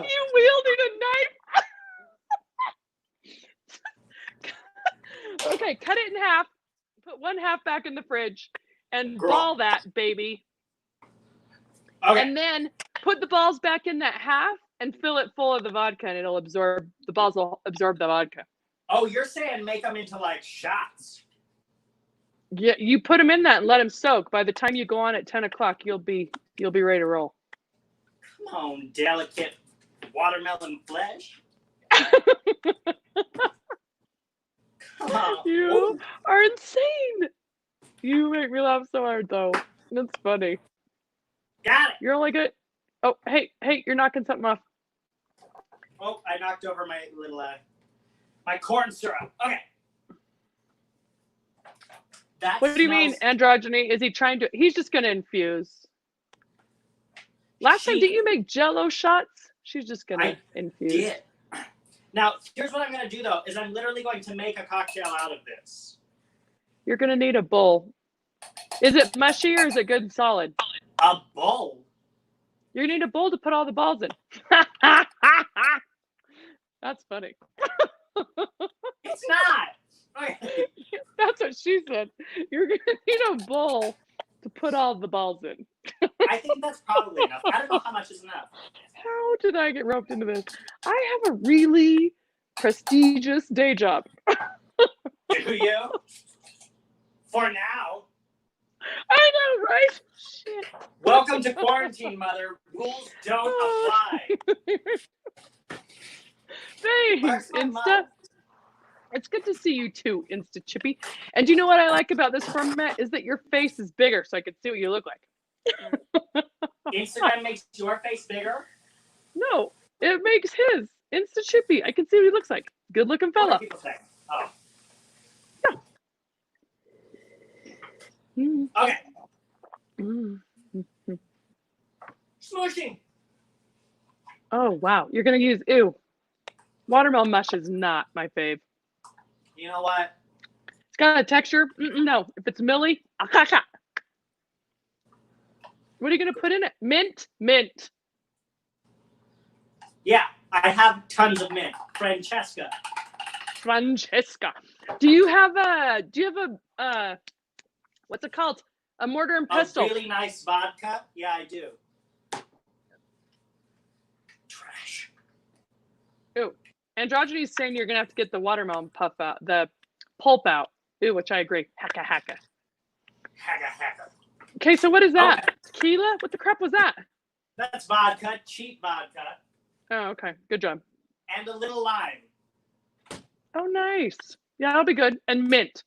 you wielded a knife. Okay, cut it in half. Put one half back in the fridge and ball that baby. Okay. And then put the balls back in that half and fill it full of the vodka, and the balls will absorb the vodka. Oh, you're saying make them into like shots? Yeah, you put them in that and let them soak. By the time you go on at 10 o'clock, you'll be ready to roll. Come on, delicate watermelon flesh. Come on. You are insane. You make me laugh so hard, though. That's funny. Got it. You're only good. Oh, hey, you're knocking something off. Oh, I knocked over my little my corn syrup. Okay. What do you mean androgyny? Is he trying to? He's just gonna infuse. Last time, didn't you make Jello shots? She's just gonna infuse. Did. Now, here's what I'm gonna do though: is I'm literally going to make a cocktail out of this. You're gonna need a bowl. Is it mushy or is it good and solid? A bowl. You need a bowl to put all the balls in. That's funny. It's not. Okay. That's what she said. You're gonna need a bowl to put all the balls in. I think that's probably enough. I don't know how much is enough. How did I get roped into this? I have a really prestigious day job. Do you? For now. I know, right? Shit. Welcome to quarantine, mother. Rules don't apply. Thanks, Insta. It's good to see you too, Insta Chippy. And you know what I like about this format is that your face is bigger, so I can see what you look like. Instagram makes your face bigger? No, it makes his. Insta Chippy. I can see what he looks like. Good looking fella. What do people say? Oh. Yeah. Okay. Mm-hmm. Smooshing. Oh, wow. You're going to use, ew. Watermelon mush is not my fave. You know what? It's got a texture. No. If it's milly, akaka. What are you going to put in it? Mint? Mint. Yeah, I have tons of mint. Francesca. Do you have a, what's it called? A mortar and pestle. A really nice vodka? Yeah, I do. Trash. Ooh. Androgyny is saying you're going to have to get the watermelon puff out, the pulp out. Ooh, which I agree. Hacka. Hacka. Okay, so what is that? Okay. Tequila? What the crap was that? That's vodka, cheap vodka. Oh, okay. Good job. And a little lime. Oh, nice. Yeah, that'll be good. And mint.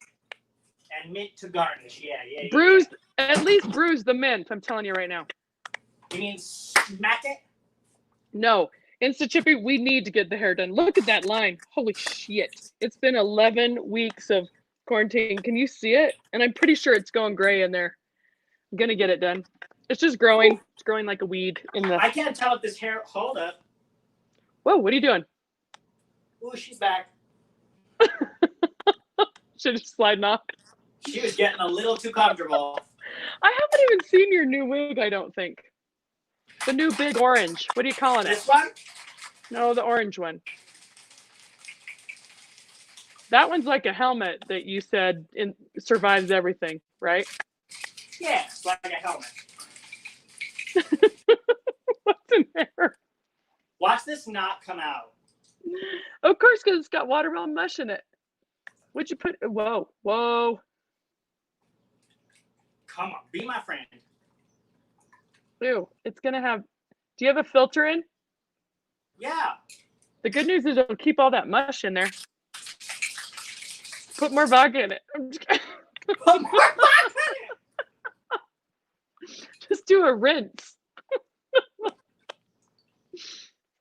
And mint to garnish. Yeah. Bruised, at least bruise the mint. I'm telling you right now. You mean smack it? No. Insta Chippy, we need to get the hair done. Look at that line. Holy shit. It's been 11 weeks of quarantine. Can you see it? And I'm pretty sure it's going gray in there. I'm going to get it done. It's just growing. It's growing like a weed in the... I can't tell if this hair... Hold up. Whoa, what are you doing? Ooh, she's back. Should just sliding off. She was getting a little too comfortable. I haven't even seen your new wig, I don't think. The new big orange. What are you calling it? This one? No, the orange one. That one's like a helmet that you said survives everything, right? Yeah, it's like a helmet. What's in there? Watch this not come out. Of course, because it's got watermelon mush in it. What'd you put? Whoa, whoa. Come on, be my friend. Ew, it's gonna have. Do you have a filter in? Yeah. The good news is it'll keep all that mush in there. Put more vodka in it. I'm just kidding. Put more vodka in it. Just do a rinse.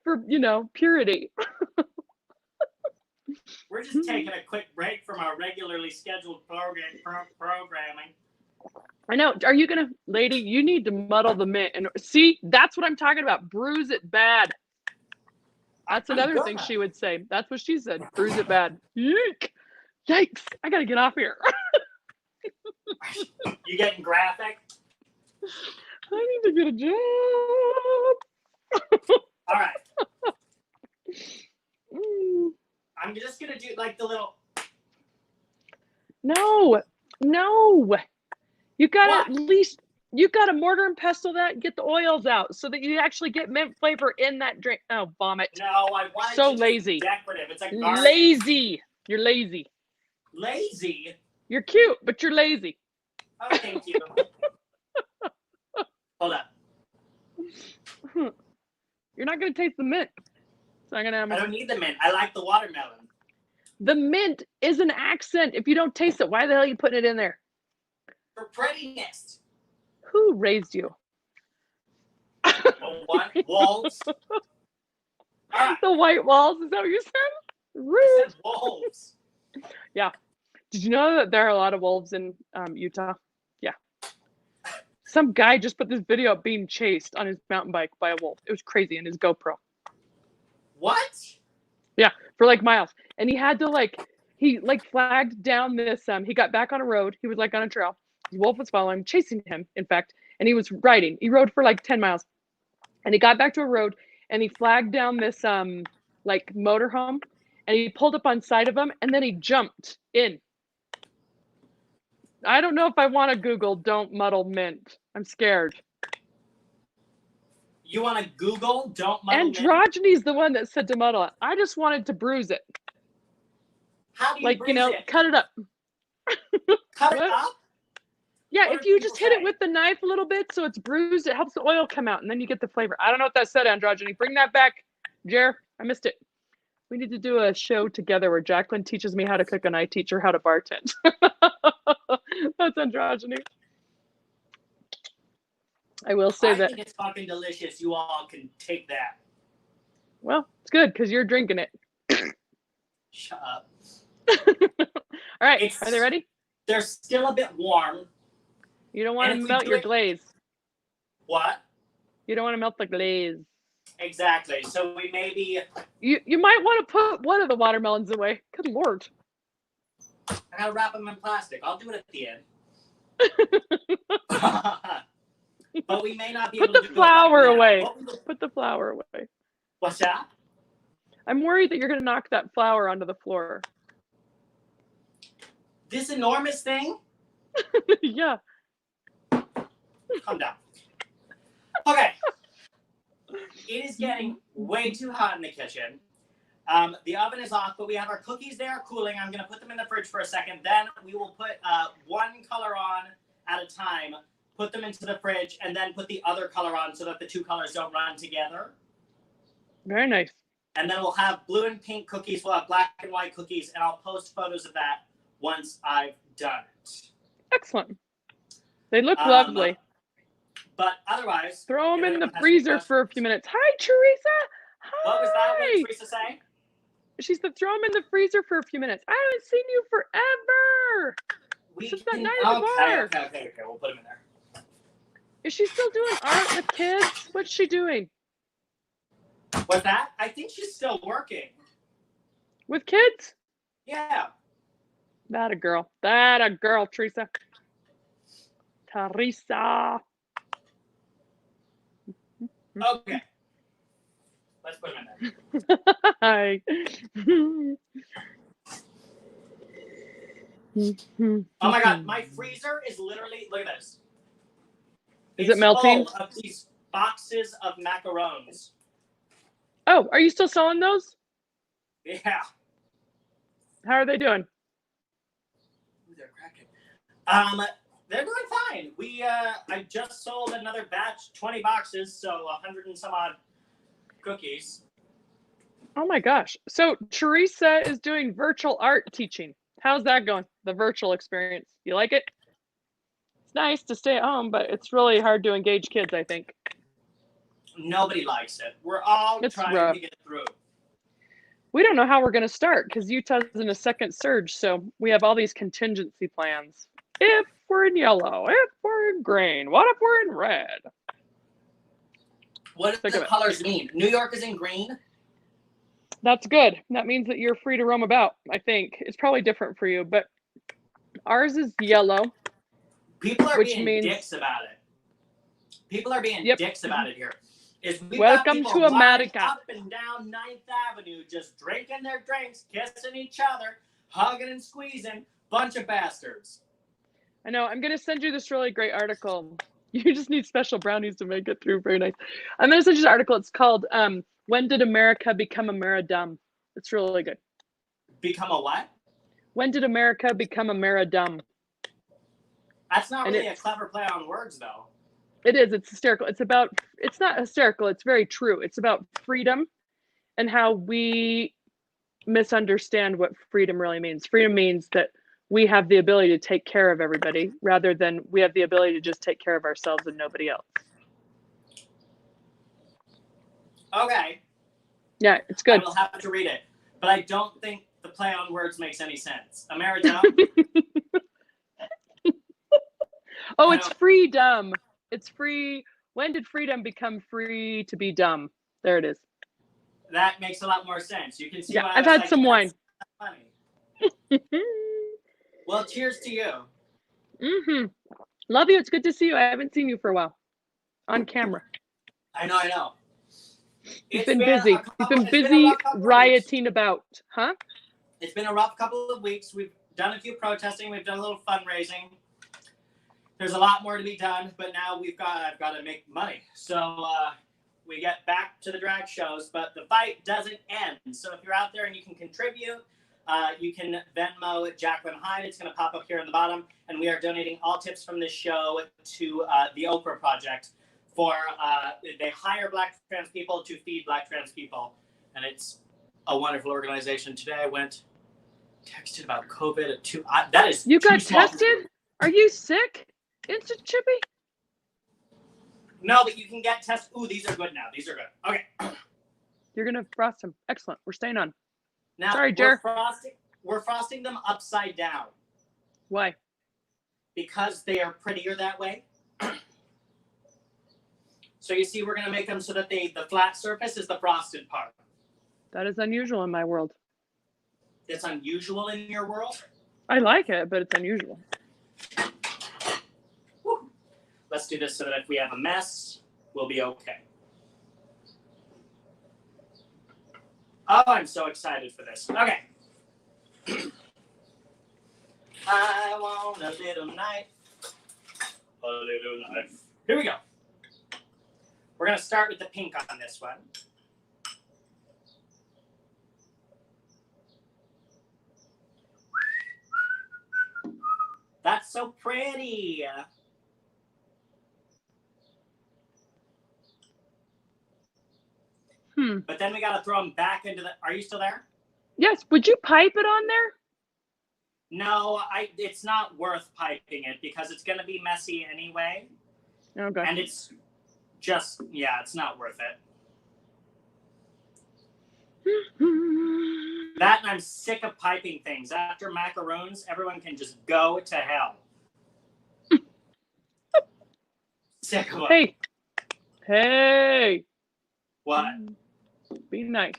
For, purity. We're just taking a quick break from our regularly scheduled programming. I know. Are you gonna, lady? You need to muddle the mint and see. That's what I'm talking about. Bruise it bad. That's another thing she would say. That's what she said. Bruise it bad. Yeek. Yikes! I gotta get off here. You getting graphic? I need to get a job. All right. I'm just gonna do like the little. No. You gotta at least. You gotta mortar and pestle that. And get the oils out so that you actually get mint flavor in that drink. Oh, vomit. No, I want So it to lazy. be decorative. It's like garnish. Lazy. You're lazy. Lazy. You're cute, but you're lazy. Oh, thank you. Hold up. You're not gonna taste the mint. It's not gonna happen. I don't need the mint. I like the watermelon. The mint is an accent. If you don't taste it, why the hell are you putting it in there? For prettiness. Who raised you? What? Wolves? Right. The white walls, is that what you said? Rude. I said wolves. Yeah. Did you know that there are a lot of wolves in Utah? Yeah. Some guy just put this video up being chased on his mountain bike by a wolf. It was crazy in his GoPro. What? Yeah, for like miles. And he had to he flagged down this, he got back on a road. He was like on a trail. The wolf was following, chasing him, in fact. And he was riding. He rode for like 10 miles. And he got back to a road and he flagged down this motorhome and he pulled up on side of him and then he jumped in. I don't know if I want to Google don't muddle mint. I'm scared. You want to Google don't muddle mint? Androgyny's the one that said to muddle it. I just wanted to bruise it. How do you bruise it? Cut it up. Cut it up? Yeah, What if do you people just hit it say? with the knife a little bit so it's bruised, it helps the oil come out and then you get the flavor. I don't know what that said, Androgyny. Bring that back, Jer. I missed it. We need to do a show together where Jacklynn teaches me how to cook and I teach her how to bartend. That's Androgyny. I will say that. I think it's fucking delicious. You all can take that. Well, it's good because you're drinking it. Shut up. All right, are they ready? They're still a bit warm. You don't want to melt your glaze. What? You don't want to melt the glaze. Exactly. So we maybe. You might want to put one of the watermelons away. Good Lord. I gotta wrap them in plastic. I'll do it at the end. But we may not be able to do it. Put the flour away. The... Put the flour away. What's that? I'm worried that you're going to knock that flour onto the floor. This enormous thing? Yeah. Calm down. Okay. It is getting way too hot in the kitchen. The oven is off, but we have our cookies there cooling. I'm going to put them in the fridge for a second. Then we will put one color on at a time, put them into the fridge, and then put the other color on so that the two colors don't run together. Very nice. And then we'll have blue and pink cookies. We'll have black and white cookies, and I'll post photos of that once I've done it. Excellent. They look lovely. But otherwise... Throw them in the freezer for a few minutes. Hi, Teresa. Hi. What was that? What did Teresa say? She said throw them in the freezer for a few minutes. I haven't seen you forever. Since that night at the bar. Okay. We'll put them in there. Is she still doing art with kids? What's she doing? What's that? I think she's still working. With kids? Yeah. That a girl. That a girl, Teresa. Teresa. Okay. Let's put them in there. Hi. Oh Oh my God, my freezer is literally, look at this. Is it melting? Full of these boxes of macarons. Oh, are you still selling those? Yeah. How are they doing? Ooh, they're cracking. They're doing fine. I just sold another batch, 20 boxes, so 100 and some odd cookies. Oh my gosh. So Teresa is doing virtual art teaching. How's that going? The virtual experience. You like it? It's nice to stay at home, but it's really hard to engage kids, I think. Nobody likes it. We're all trying rough. to get through. We don't know how we're going to start because Utah's in a second surge, so we have all these contingency plans. If we're in yellow, if we're in green, what if we're in red? What do the colors mean? New York is in green? That's good. That means that you're free to roam about, I think. It's probably different for you, but ours is yellow. People are being dicks about it. People are being dicks about it here. Welcome to America. Up and down 9th Avenue, just drinking their drinks, kissing each other, hugging and squeezing. Bunch of bastards. I know. I'm going to send you this really great article. You just need special brownies to make it through. Very nice. I'm going to send you this article. It's called When Did America Become Ameridumb? It's really good. Become a what? When did America become Ameridumb? That's not really a clever play on words, though. It is. It's hysterical. It's not hysterical. It's very true. It's about freedom and how we misunderstand what freedom really means. Freedom means that we have the ability to take care of everybody rather than we have the ability to just take care of ourselves and nobody else. Okay. Yeah, it's good. I will have to read it. But I don't think the play on words makes any sense. Ameridumb? Oh, it's freedom. It's free. When did freedom become free to be dumb? There it is. That makes a lot more sense. You can see why I've had some wine. Funny. Well, cheers to you. Mm-hmm. Love you. It's good to see you. I haven't seen you for a while. On camera. I know. You've been busy. You've been busy rioting about, huh? It's been a rough couple of weeks. We've done a few protesting. We've done a little fundraising. There's a lot more to be done, but now I've got to make money. So we get back to the drag shows, but the fight doesn't end. So if you're out there and you can contribute, you can Venmo Jacklynn Hyde. It's going to pop up here on the bottom. And we are donating all tips from this show to the Oprah Project for they hire Black trans people to feed Black trans people. And it's a wonderful organization. Today I texted about COVID at 2. That is you got tested? Are you sick? Instant chippy? No, but you can get tests. Ooh, these are good now. These are good. Okay. You're going to frost them. Excellent. We're staying on. Now, sorry, Jer. We're frosting them upside down. Why? Because they are prettier that way. So you see, we're going to make them so that the flat surface is the frosted part. That is unusual in my world. It's unusual in your world? I like it, but it's unusual. Let's do this so that if we have a mess, we'll be okay. Oh, I'm so excited for this. Okay. I want a little knife. A little knife. Here we go. We're going to start with the pink on this one. That's so pretty. But then we got to throw them back into the... Are you still there? Yes. Would you pipe it on there? No, it's not worth piping it because it's going to be messy anyway. Okay. And it's just... Yeah, it's not worth it. That and I'm sick of piping things. After macaroons, everyone can just go to hell. Sick of them. Hey. What? Be nice.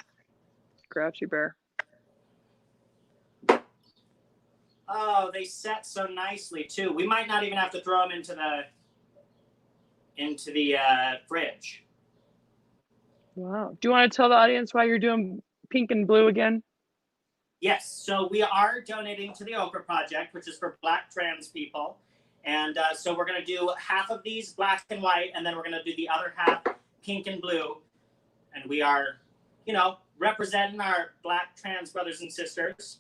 Grouchy bear. Oh, they set so nicely too. We might not even have to throw them into the fridge. Wow. Do you want to tell the audience why you're doing pink and blue again? Yes, so we are donating to the Oprah Project, which is for Black trans people. And so we're going to do half of these black and white, and then we're going to do the other half pink and blue. And we are, you know, representing our Black trans brothers and sisters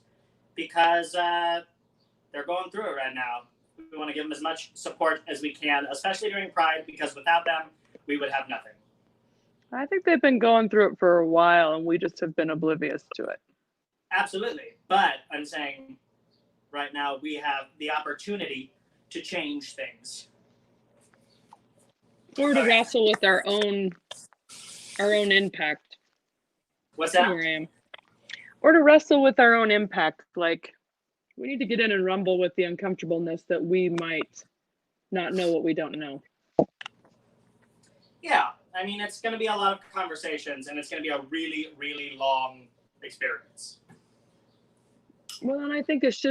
because they're going through it right now. We want to give them as much support as we can, especially during Pride, because without them, we would have nothing. I think they've been going through it for a while, and we just have been oblivious to it. Absolutely. But I'm saying right now we have the opportunity to change things. Or to wrestle with our own impact. What's that? Where I am. Or to wrestle with our own impact. Like, we need to get in and rumble with the uncomfortableness that we might not know what we don't know. Yeah. I mean, it's going to be a lot of conversations, and it's going to be a really, really long experience. Well, and I think it's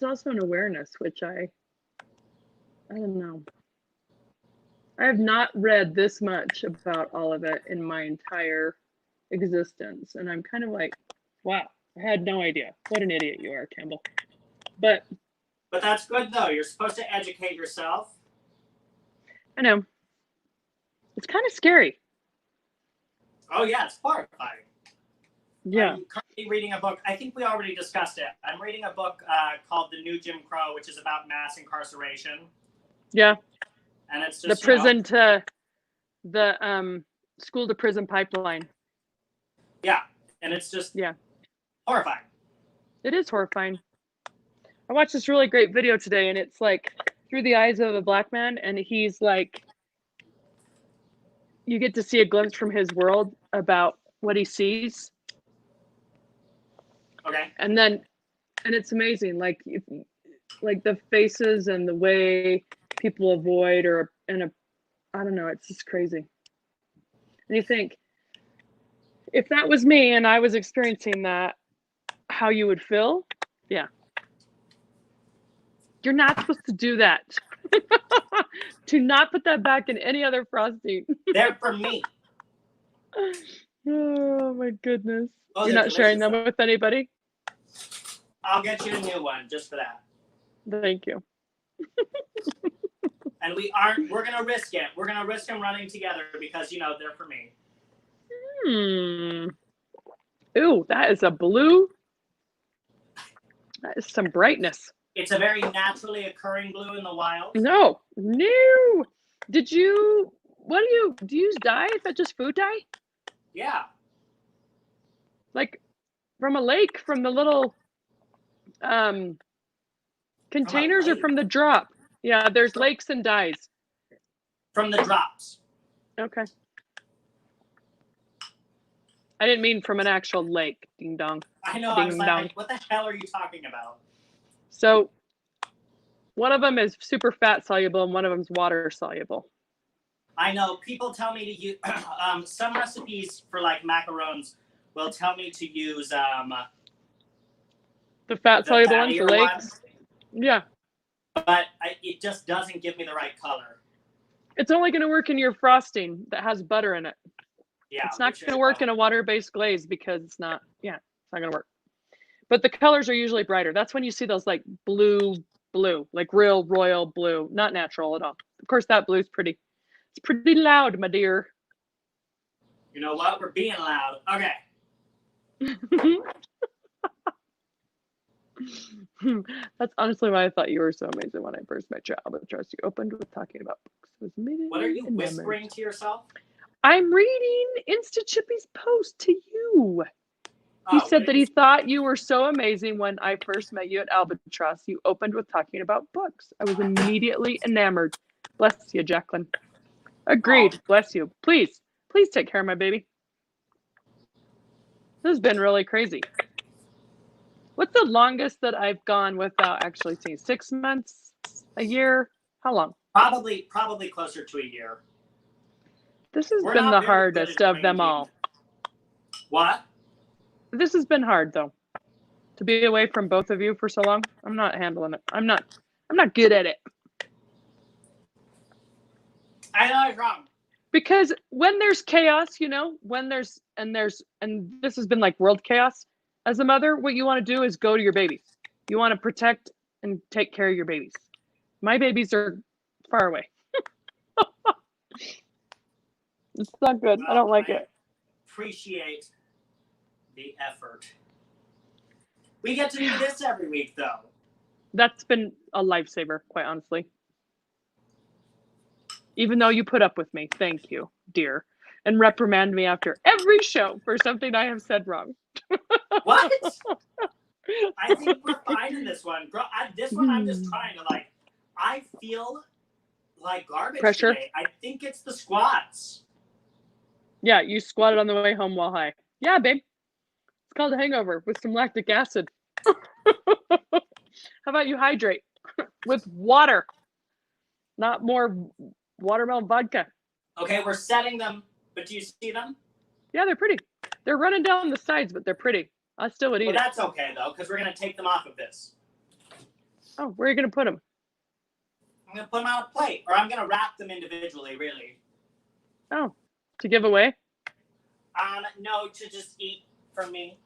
also an awareness, which I don't know. I have not read this much about all of it in my entire existence. And I'm kind of like, wow, I had no idea. What an idiot you are, Campbell. But that's good, though. You're supposed to educate yourself. I know. It's kind of scary. Oh, yeah, it's horrifying. Yeah. I'm currently reading a book. I think we already discussed it. I'm reading a book called The New Jim Crow, which is about mass incarceration. Yeah. And it's just the prison to the school to prison pipeline. Yeah. And it's just horrifying. It is horrifying. I watched this really great video today, and it's like through the eyes of a Black man, and he's like, you get to see a glimpse from his world about what he sees. Okay. And it's amazing, like the faces and the way people avoid I don't know, it's just crazy. And you think, if that was me and I was experiencing that, how you would feel? Yeah. You're not supposed to do that. Do not put that back in any other frosting. They're for me. Oh my goodness. Oh, you're not sharing them with anybody? I'll get you a new one just for that. Thank you. And we're going to risk it. We're going to risk them running together because, you know, they're for me. Ooh, that is a blue. That is some brightness. It's a very naturally occurring blue in the wild. No. Do you use dye? Is that just food dye? Yeah. Like from a lake, from the little containers, or from the drop? Yeah, there's lakes and dyes. From the drops. Okay. I didn't mean from an actual lake. Ding dong. I know. I was like, what the hell are you talking about? So one of them is super fat soluble and one of them is water soluble. I know. People tell me to use some recipes for like macarons will tell me to use the fat soluble ones, the lakes. Ones. Yeah. But it just doesn't give me the right color. It's only going to work in your frosting that has butter in it. Yeah. It's not going to work in a water-based glaze because it's not going to work. But the colors are usually brighter. That's when you see those like blue, like real royal blue, not natural at all. Of course, that blue's pretty. It's pretty loud, my dear. You know what? We're being loud. Okay. That's honestly why I thought you were so amazing when I first met you. Albatross, you opened with talking about books. What are you whispering to yourself? I'm reading Insta Chippy's post to you. He said that he thought you were so amazing when I first met you at Albatross. You opened with talking about books. I was immediately enamored. Bless you, Jacklynn. Agreed. Oh. Bless you. Please take care of my baby. This has been really crazy. What's the longest that I've gone without actually seeing? 6 months? A year? How long? Probably closer to a year. This has been the hardest of them all. What? This has been hard though. To be away from both of you for so long. I'm not handling it. I'm not good at it. I know it's wrong. Because when there's chaos, you know, and this has been like world chaos, As a mother, what you want to do is go to your babies. You want to protect and take care of your babies. My babies are far away. It's not good. I don't like it. Appreciate the effort. We get to do this every week, though. That's been a lifesaver, quite honestly. Even though you put up with me, thank you, dear, and reprimand me after every show for something I have said wrong. What? I think we're fine in this one. Girl, this one I'm just trying to like, I feel like garbage Pressure? today. I think it's the squats. Yeah, you squatted on the way home while high. Yeah, babe. It's called a hangover with some lactic acid. How about you hydrate with water? Not more watermelon vodka. Okay, we're setting them, but do you see them? Yeah, they're pretty. They're running down the sides, but they're pretty. I still would eat Well, it. that's okay, though, because we're going to take them off of this. Oh, where are you going to put them? I'm going to put them on a plate, or I'm going to wrap them individually, really. Oh, to give away? No, to just eat from me.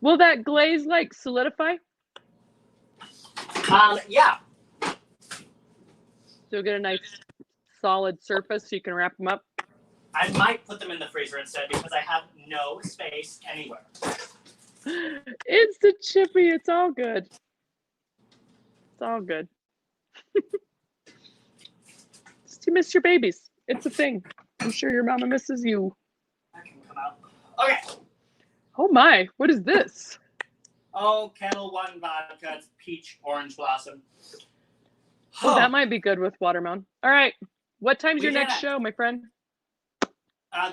Will that glaze, like, solidify? Yeah. So you'll get a nice solid surface so you can wrap them up? I might put them in the freezer instead because I have no space anywhere. It's the chippy. It's all good. It's all good. Just you miss your babies. It's a thing. I'm sure your mama misses you. That can come out. Okay. Oh my, what is this? Oh, Kettle One vodka. It's peach orange blossom. Oh, that might be good with watermelon. All right. What time's your did next it. show, my friend?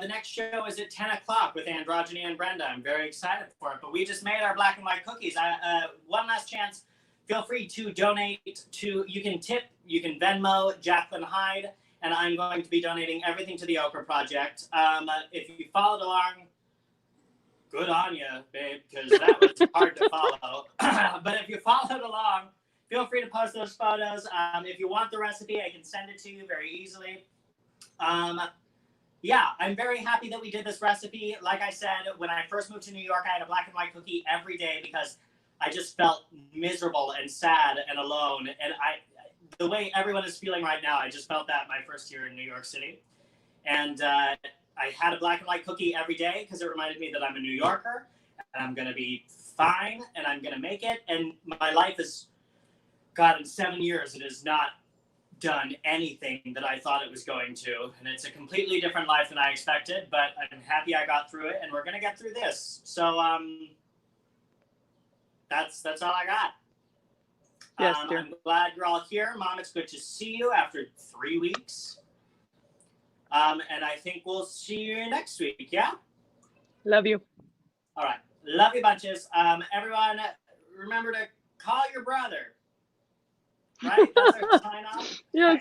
The next show is at 10 o'clock with Androgyny and Brenda. I'm very excited for it. But we just made our black and white cookies. One last chance. Feel free to donate to, you can tip, you can Venmo Jacklynn Hyde, and I'm going to be donating everything to the Okra Project. If you followed along, good on you, babe, because that was hard to follow. But if you followed along, feel free to post those photos. If you want the recipe, I can send it to you very easily. Yeah, I'm very happy that we did this recipe. Like I said, when I first moved to New York, I had a black and white cookie every day because I just felt miserable and sad and alone. And the way everyone is feeling right now, I just felt that my first year in New York City. And I had a black and white cookie every day because it reminded me that I'm a New Yorker and I'm going to be fine and I'm going to make it. And my life is, God, in 7 years, it has not done anything that I thought it was going to. And it's a completely different life than I expected, but I'm happy I got through it and we're going to get through this. So that's all I got. Yes, dear. I'm glad you're all here. Mom, it's good to see you after 3 weeks. And I think we'll see you next week, yeah? Love you. All right. Love you bunches. Everyone, remember to call your brother. Right? That's our sign off? Yes.